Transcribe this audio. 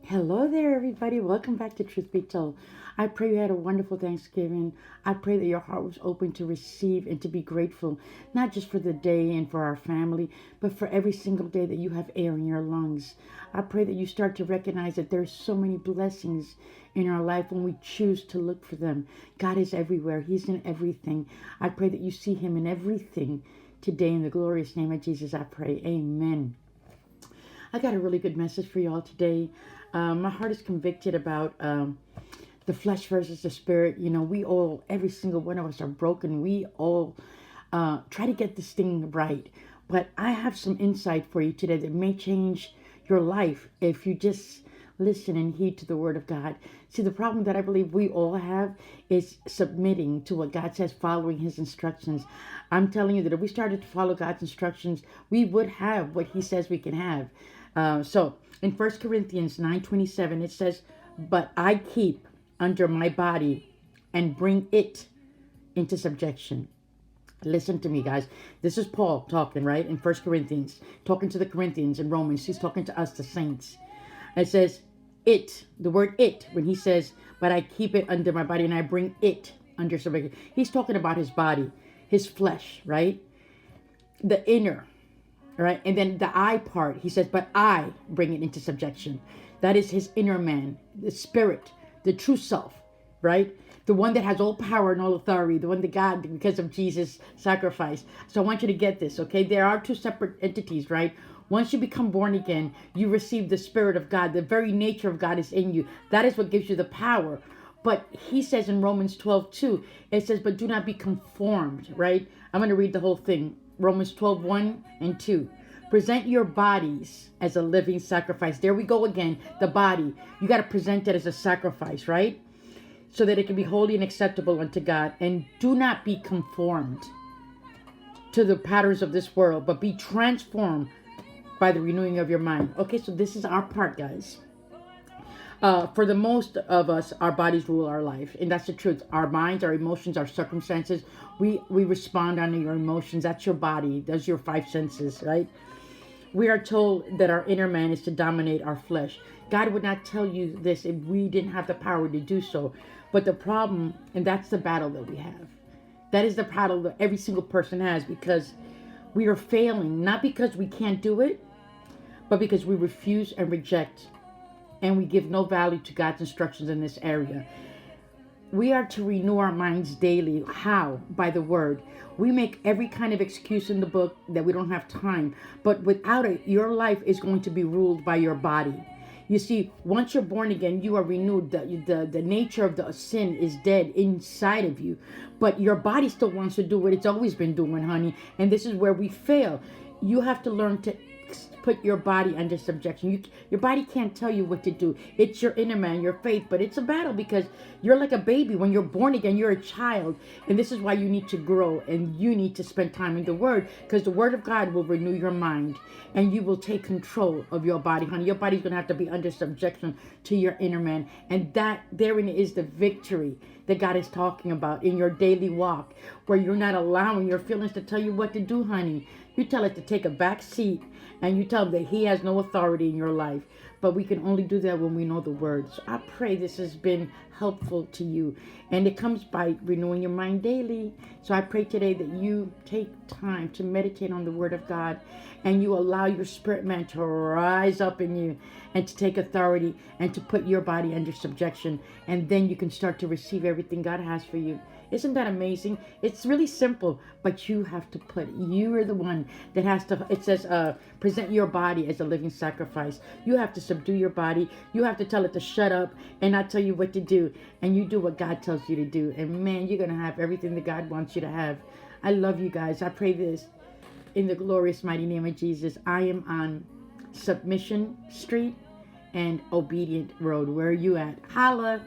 Hello there, everybody. Welcome back to Truth Be Told. I pray you had a wonderful Thanksgiving. I pray that your heart was open to receive and to be grateful, not just for the day and for our family, but for every single day that you have air in your lungs. I pray that you start to recognize that there's so many blessings in our life when we choose to look for them. God is everywhere. He's in everything. I pray that you see him in everything today. In the glorious name of Jesus, I pray. Amen. I got a really good message for y'all today. My heart is convicted about the flesh versus the spirit. You know, we all, every single one of us are broken. We all try to get this thing right. But I have some insight for you today that may change your life if you just listen and heed to the word of God. See, the problem that I believe we all have is submitting to what God says, following his instructions. I'm telling you that if we started to follow God's instructions, we would have what he says we can have. So in 1 Corinthians 9:27, it says, but I keep under my body and bring it into subjection. Listen to me, guys. This is Paul talking, right? In 1 Corinthians, talking to the Corinthians in Romans. He's talking to us, the saints. It says it, the word it, when he says, but I keep it under my body and I bring it under subjection. He's talking about his body, his flesh, right? The inner. Right? And then the I part, he says, but I bring it into subjection. That is his inner man, the spirit, the true self, right? The one that has all power and all authority, the one that God, because of Jesus' sacrifice. So I want you to get this, okay? There are two separate entities, right? Once you become born again, you receive the Spirit of God. The very nature of God is in you. That is what gives you the power. But he says in Romans 12:2, it says, but do not be conformed, right? I'm going to read the whole thing. Romans 12:1 and 2. Present your bodies as a living sacrifice. There we go again. The body. You got to present it as a sacrifice, right? So that it can be holy and acceptable unto God. And do not be conformed to the patterns of this world, but be transformed by the renewing of your mind. Okay, so this is our part, guys. For the most of us, our bodies rule our life, and that's the truth. Our minds, our emotions, our circumstances, we respond on your emotions. That's your body. Those are your five senses, right? We are told that our inner man is to dominate our flesh. God would not tell you this if we didn't have the power to do so. But the problem, and that's the battle that we have. That is the battle that every single person has, because we are failing, not because we can't do it, but because we refuse and reject, and we give no value to God's instructions in this area. We are to renew our minds daily. How? By the word. We make every kind of excuse in the book that we don't have time, but without it, your life is going to be ruled by your body. You see, once you're born again, you are renewed. The nature of the sin is dead inside of you, but your body still wants to do what it's always been doing, honey, and this is where we fail. You have to learn to put your body under subjection. Your body can't tell you what to do. It's your inner man, your faith, but it's a battle because you're like a baby. When you're born again, you're a child, and this is why you need to grow and you need to spend time in the Word, because the Word of God will renew your mind and you will take control of your body, honey. Your body's gonna have to be under subjection to your inner man, and that therein is the victory that God is talking about in your daily walk, where you're not allowing your feelings to tell you what to do, honey. You tell it to take a back seat, and you tell him that he has no authority in your life. But we can only do that when we know the word. So I pray this has been helpful to you. And it comes by renewing your mind daily. So I pray today that you take time to meditate on the word of God, and you allow your spirit man to rise up in you and to take authority and to put your body under subjection. And then you can start to receive everything God has for you. Isn't that amazing? It's really simple, but you have to you are the one that has to, it says, present your body as a living sacrifice. You have to subdue your body. You have to tell it to shut up and not tell you what to do. And you do what God tells you to do. And man, you're going to have everything that God wants you to have. I love you guys. I pray this in the glorious mighty name of Jesus. I am on Submission Street and Obedient Road. Where are you at? Holla!